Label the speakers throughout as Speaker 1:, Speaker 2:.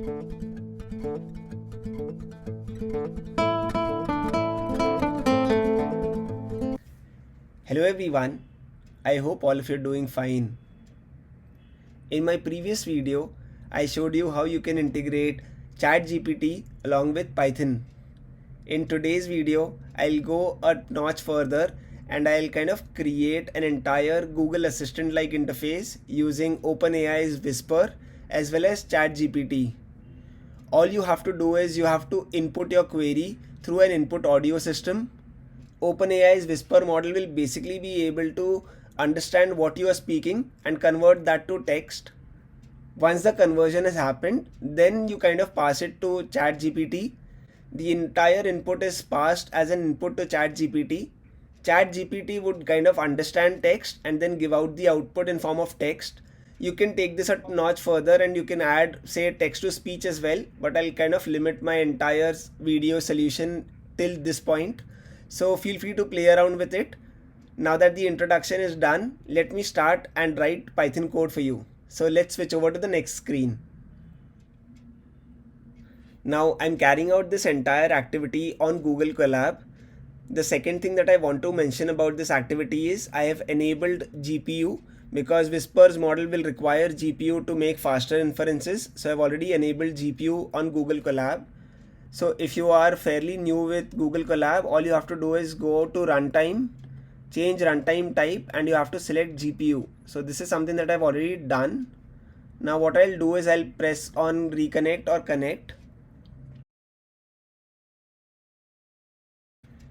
Speaker 1: Hello everyone, I hope all of you are doing fine. In my previous video, I showed you how you can integrate ChatGPT along with Python. In today's video, I'll go a notch further and I'll kind of create an entire Google Assistant like interface using OpenAI's Whisper as well as ChatGPT. All you have to do is you have to input your query through an input audio system. OpenAI's Whisper model will basically be able to understand what you are speaking and convert that to text. Once the conversion has happened, then you kind of pass it to ChatGPT. The entire input is passed as an input to ChatGPT. ChatGPT would kind of understand text and then give out the output in form of text. You can take this a notch further and you can add, say, text to speech as well, but I'll kind of limit my entire video solution till this point. So feel free to play around with it. Now that the introduction is done, let me start and write Python code for you. So let's switch over to the next screen. Now I'm carrying out this entire activity on Google Colab. The second thing that I want to mention about this activity is I have enabled GPU because Whisper's model will require GPU to make faster inferences. So I've already enabled GPU on Google Colab. So if you are fairly new with Google Colab, all you have to do is go to runtime, change runtime type, and you have to select GPU. So this is something that I've already done. Now what I'll do is I'll press on reconnect or connect.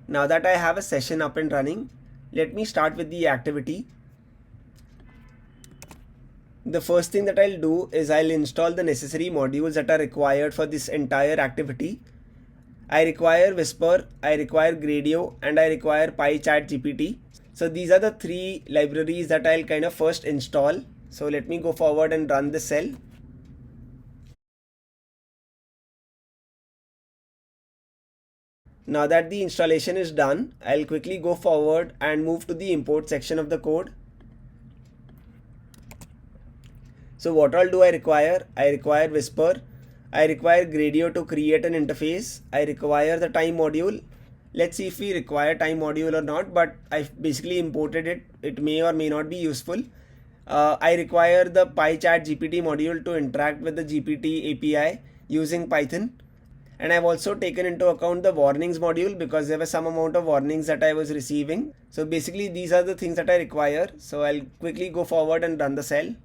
Speaker 1: Now that I have a session up and running, let me start with the activity. The first thing that I'll do is I'll install the necessary modules that are required for this entire activity. I require Whisper, I require Gradio, and I require PyChatGPT. So these are the three libraries that I'll kind of first install. So let me go forward and run the cell. Now that the installation is done, I'll quickly go forward and move to the import section of the code. So what all do I require? I require Whisper, I require Gradio to create an interface, I require the time module. Let's see if we require time module or not, but I've basically imported it. It may or may not be useful. I require the PyChatGPT module to interact with the GPT API using Python. And I've also taken into account the warnings module because there was some amount of warnings that I was receiving. So basically these are the things that I require. So I'll quickly go forward and run the cell.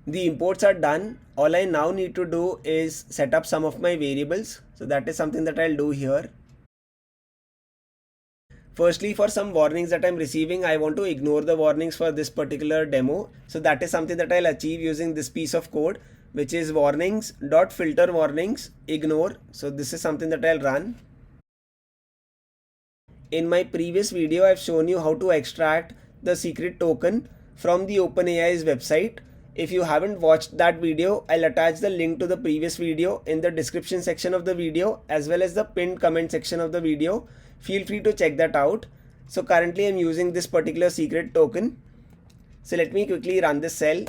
Speaker 1: The imports are done. All I now need to do is set up some of my variables. So that is something that I'll do here. Firstly, for some warnings that I'm receiving, I want to ignore the warnings for this particular demo. So that is something that I'll achieve using this piece of code, which is warnings.filter warnings ignore. So this is something that I'll run. In my previous video, I've shown you how to extract the secret token from the OpenAI's website. If you haven't watched that video, I'll attach the link to the previous video in the description section of the video as well as the pinned comment section of the video. Feel free to check that out. So currently I'm using this particular secret token. So let me quickly run this cell.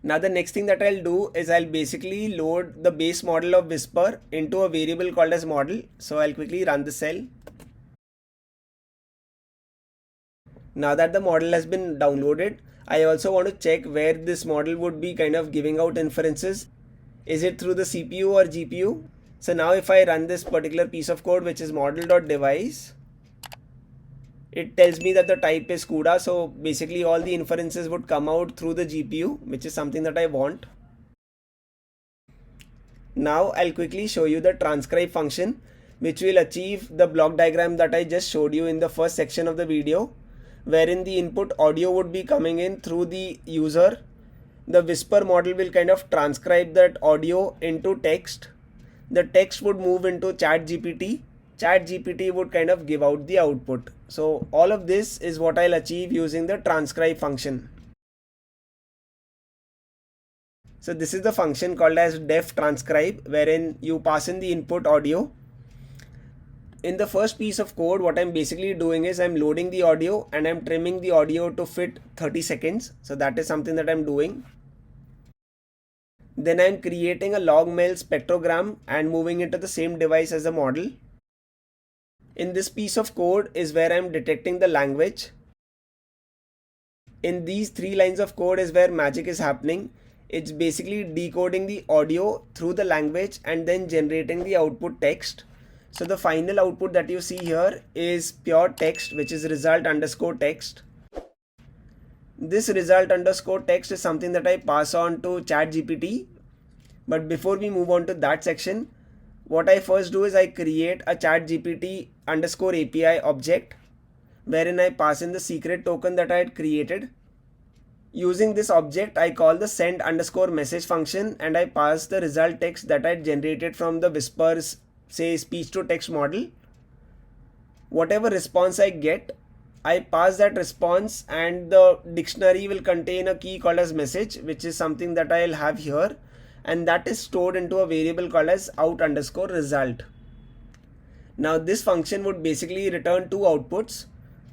Speaker 1: Now the next thing that I'll do is I'll basically load the base model of Whisper into a variable called as model. So I'll quickly run the cell. Now that the model has been downloaded, I also want to check where this model would be kind of giving out inferences. Is it through the CPU or GPU? So now if I run this particular piece of code, which is model.device, it tells me that the type is CUDA. So basically all the inferences would come out through the GPU, which is something that I want. Now I'll quickly show you the transcribe function, which will achieve the block diagram that I just showed you in the first section of the video, wherein the input audio would be coming in through the user. The Whisper model will kind of transcribe that audio into text. The text would move into ChatGPT. ChatGPT would kind of give out the output. So all of this is what I'll achieve using the transcribe function. So this is the function called as def transcribe, wherein you pass in the input audio. In the first piece of code, what I'm basically doing is I'm loading the audio and I'm trimming the audio to fit 30 seconds. So that is something that I'm doing. Then I'm creating a log mail spectrogram and moving it to the same device as the model. In this piece of code is where I'm detecting the language. In these 3 lines of code is where magic is happening. It's basically decoding the audio through the language and then generating the output text. So the final output that you see here is pure text, which is result underscore text. This result underscore text is something that I pass on to ChatGPT. But before we move on to that section, what I first do is I create a ChatGPT underscore API object wherein I pass in the secret token that I had created. Using this object, I call the send underscore message function and I pass the result text that I had generated from the Whispers, say, speech to text model. Whatever response I get, I pass that response and the dictionary will contain a key called as message, which is something that I'll have here, and that is stored into a variable called as out underscore result. Now this function would basically return 2 outputs.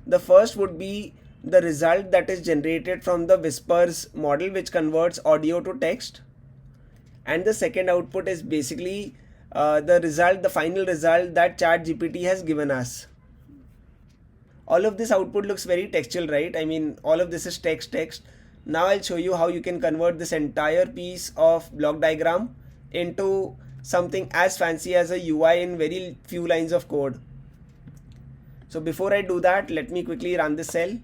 Speaker 1: The first would be the result that is generated from the Whispers model, which converts audio to text, and the second output is basically the final result that ChatGPT has given us. All of this output looks very textual, right? I mean, all of this is text. Now I'll show you how you can convert this entire piece of block diagram into something as fancy as a UI in very few lines of code. So before I do that, let me quickly run this cell.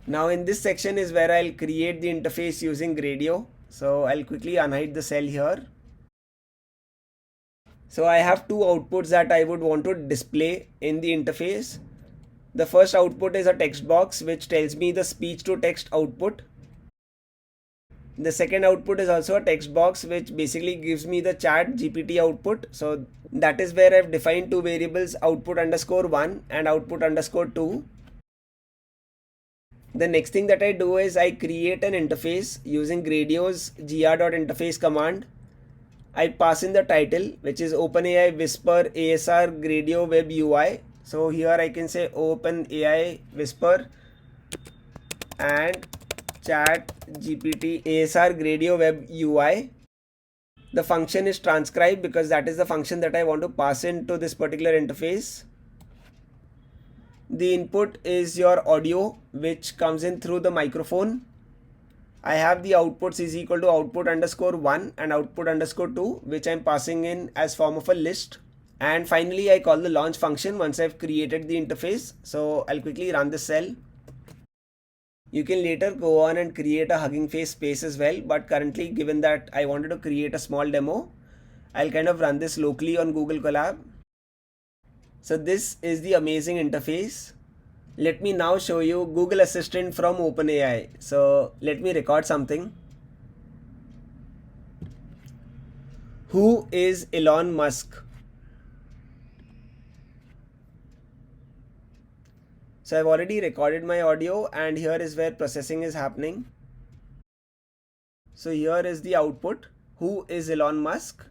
Speaker 1: Now in this section is where I'll create the interface using Gradio. So I'll quickly unhide the cell here. So I have 2 outputs that I would want to display in the interface. The first output is a text box which tells me the speech to text output. The second output is also a text box which basically gives me the ChatGPT output. So that is where I've defined 2 variables, output underscore 1 and output underscore 2. The next thing that I do is I create an interface using Gradio's gr.interface command. I pass in the title, which is OpenAI Whisper ASR Gradio Web UI. So here I can say OpenAI Whisper and ChatGPT ASR Gradio Web UI. The function is transcribe because that is the function that I want to pass into this particular interface. The input is your audio, which comes in through the microphone. I have the outputs is equal to output underscore 1 and output underscore 2, which I'm passing in as form of a list. And finally, I call the launch function once I've created the interface. So I'll quickly run this cell. You can later go on and create a Hugging Face space as well. But currently, given that I wanted to create a small demo, I'll kind of run this locally on Google Colab. So this is the amazing interface. Let me now show you Google Assistant from OpenAI. So let me record something. Who is Elon Musk? So I've already recorded my audio and here is where processing is happening. So here is the output. Who is Elon Musk?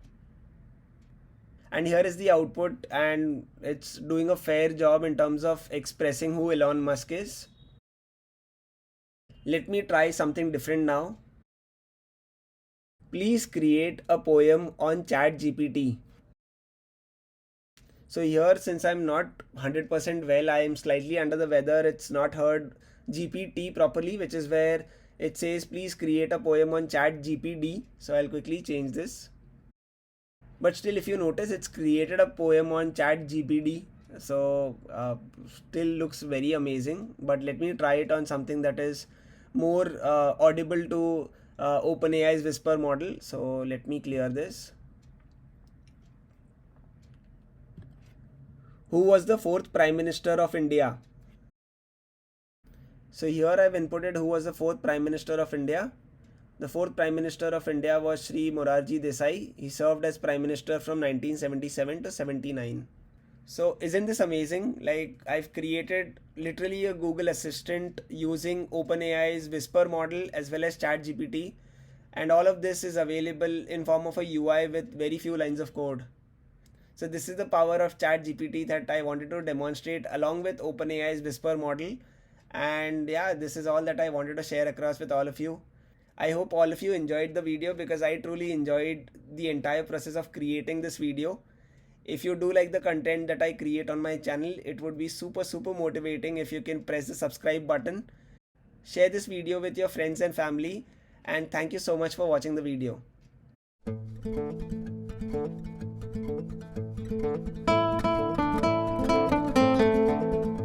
Speaker 1: And here is the output and it's doing a fair job in terms of expressing who Elon Musk is. Let me try something different now. Please create a poem on ChatGPT. So here, since I'm not 100% well, I am slightly under the weather. It's not heard GPT properly, which is where it says please create a poem on ChatGPT. So I'll quickly change this. But still, if you notice, it's created a poem on ChatGPT. So still looks very amazing. But let me try it on something that is more audible to OpenAI's Whisper model. So let me clear this. Who was the 4th Prime Minister of India? So here I've inputted who was the 4th Prime Minister of India. The 4th Prime Minister of India was Shri Morarji Desai. He served as Prime Minister from 1977 to 79. So isn't this amazing? Like, I've created literally a Google Assistant using OpenAI's Whisper model as well as ChatGPT. And all of this is available in form of a UI with very few lines of code. So this is the power of ChatGPT that I wanted to demonstrate along with OpenAI's Whisper model. And yeah, this is all that I wanted to share across with all of you. I hope all of you enjoyed the video because I truly enjoyed the entire process of creating this video. If you do like the content that I create on my channel, it would be super motivating if you can press the subscribe button. Share this video with your friends and family, and thank you so much for watching the video.